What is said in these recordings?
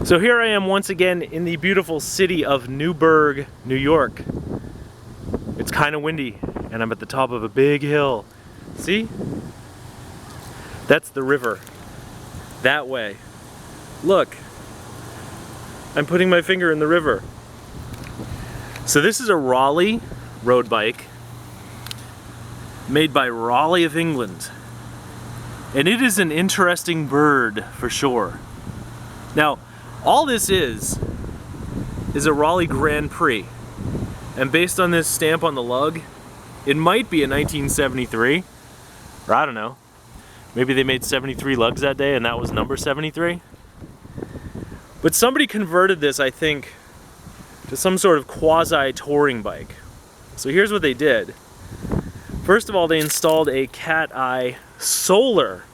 So here I am once again in the beautiful city of Newburgh, New York. It's kind of windy and I'm at the top of a big hill. See? That's the river. That way. Look. I'm putting my finger in the river. So this is a Raleigh road bike made by Raleigh of England. And it is an interesting bird for sure. Now, all this is a Raleigh Grand Prix. And based on this stamp on the lug, it might be a 1973, or I don't know. Maybe they made 73 lugs that day and that was number 73. But somebody converted this, I think, to some sort of quasi-touring bike. So here's what they did. First of all, they installed a cat-eye solar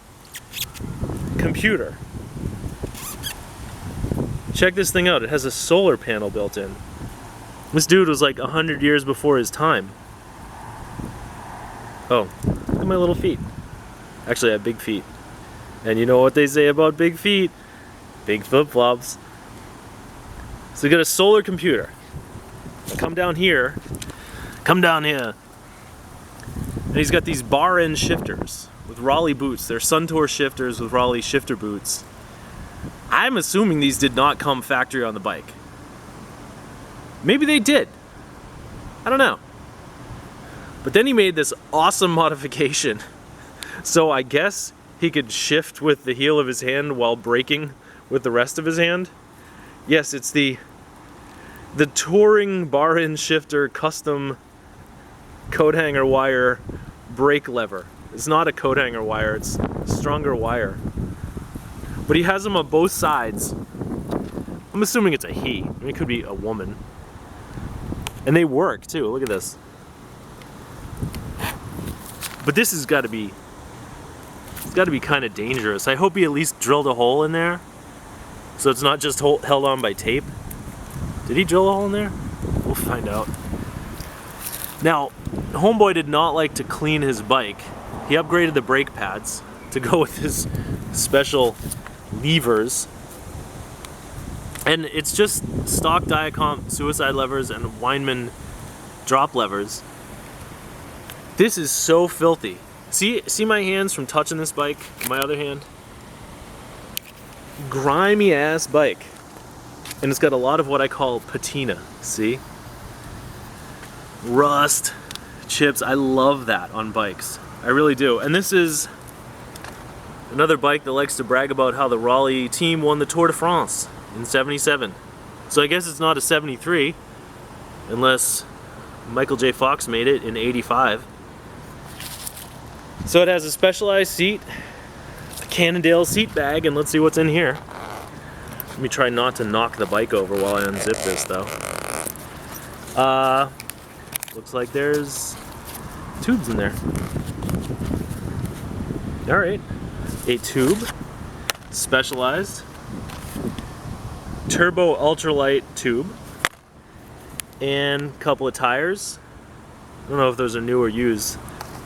computer. Check this thing out, it has a solar panel built in. This dude was like 100 years before his time. Oh, look at my little feet. Actually, I have big feet. And you know what they say about big feet? Big flip-flops. So we got a solar computer. Come down here. Come down here. And he's got these bar end shifters with Raleigh boots. They're Suntour shifters with Raleigh shifter boots. I'm assuming these did not come factory on the bike. Maybe they did. I don't know. But then he made this awesome modification. So I guess he could shift with the heel of his hand while braking with the rest of his hand. Yes, it's the touring bar end shifter custom coat hanger wire brake lever. It's not a coat hanger wire, it's stronger wire. But he has them on both sides. I'm assuming it's a he. I mean, it could be a woman. And they work too, look at this. But this has got to be, it's got to be kind of dangerous. I hope he at least drilled a hole in there, so it's not just held on by tape. Did he drill a hole in there? We'll find out. Now, homeboy did not like to clean his bike. He upgraded the brake pads to go with his special levers. And it's just stock Diacomp suicide levers and Weinmann drop levers. This is so filthy. See my hands from touching this bike? My other hand? Grimy ass bike. And it's got a lot of what I call patina, see? Rust, chips, I love that on bikes. I really do. And this is another bike that likes to brag about how the Raleigh team won the Tour de France in '77. So I guess it's not a 73, unless Michael J. Fox made it in '85. So it has a specialized seat, a Cannondale seat bag, and let's see what's in here. Let me try not to knock the bike over while I unzip this though. Looks like there's tubes in there. Alright, a tube, specialized, turbo ultralight tube, and a couple of tires. I don't know if those are new or used.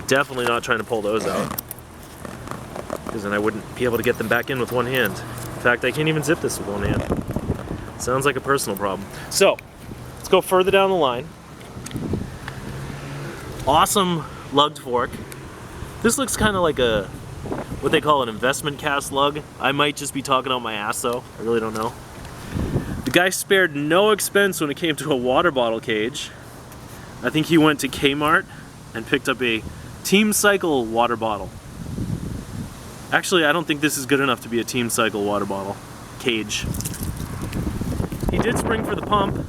Definitely not trying to pull those out, because then I wouldn't be able to get them back in with one hand. In fact, I can't even zip this with one hand. Sounds like a personal problem. So, let's go further down the line. Awesome lugged fork. This looks kind of like a, what they call an investment cast lug. I might just be talking out my ass though. I really don't know. The guy spared no expense when it came to a water bottle cage. I think he went to Kmart and picked up a Team Cycle water bottle. Actually, I don't think this is good enough to be a Team Cycle water bottle cage. He did spring for the pump,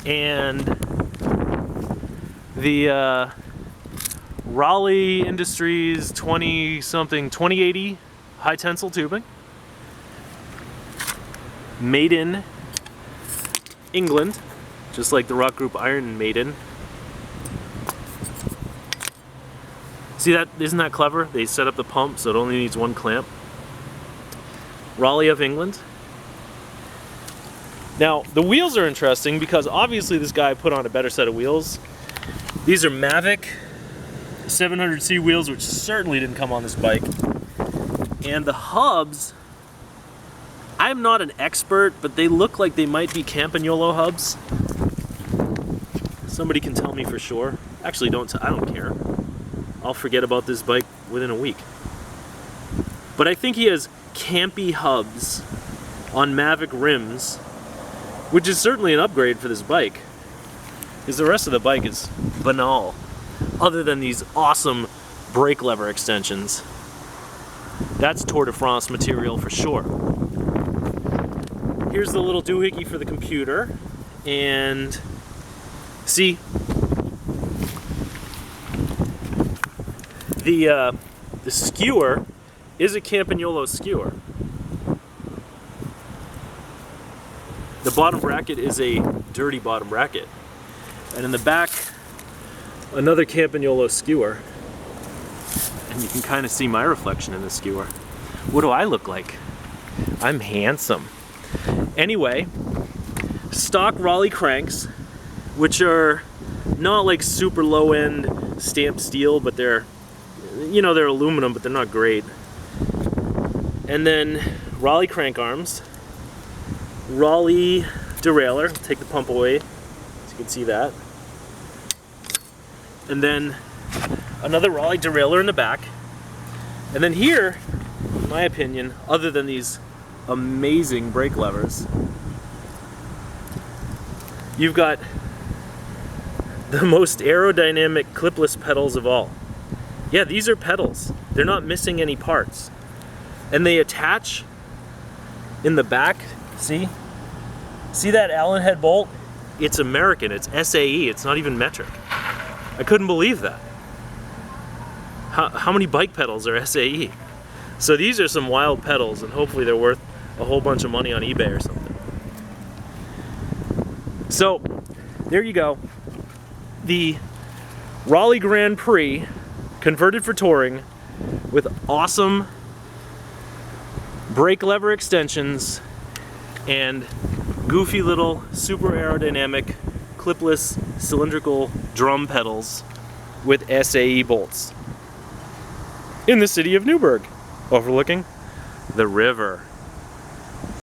and the Raleigh Industries 2080 high tensile tubing, made in England, just like the rock group Iron Maiden. See that? Isn't that clever? They set up the pump so it only needs one clamp. Raleigh of England. Now, the wheels are interesting because obviously this guy put on a better set of wheels. These are Mavic 700C wheels, which certainly didn't come on this bike. And the hubs, I'm not an expert, but they look like they might be Campagnolo hubs. Somebody can tell me for sure. Actually, I don't care. I'll forget about this bike within a week. But I think he has campy hubs on Mavic rims, which is certainly an upgrade for this bike, because the rest of the bike is banal, other than these awesome brake lever extensions. That's Tour de France material for sure. Here's the little doohickey for the computer, and see, the skewer is a Campagnolo skewer. The bottom bracket is a dirty bottom bracket. And in the back, another Campagnolo skewer. And you can kind of see my reflection in the skewer. What do I look like? I'm handsome. Anyway, stock Raleigh cranks, which are not like super low end stamped steel, but they're, you know, they're aluminum, but they're not great. And then Raleigh crank arms, Raleigh derailleur, take the pump away so you can see that. And then another Raleigh derailleur in the back. And then here, in my opinion, other than these amazing brake levers, you've got the most aerodynamic clipless pedals of all. Yeah, these are pedals. They're not missing any parts. And they attach in the back, see? See that Allen head bolt? It's American, it's SAE, it's not even metric. I couldn't believe that. How many bike pedals are SAE? So these are some wild pedals, and hopefully they're worth a whole bunch of money on eBay or something. So, there you go. The Raleigh Grand Prix, converted for touring, with awesome brake lever extensions and goofy little super aerodynamic clipless cylindrical drum pedals with SAE bolts in the city of Newburgh, overlooking the river.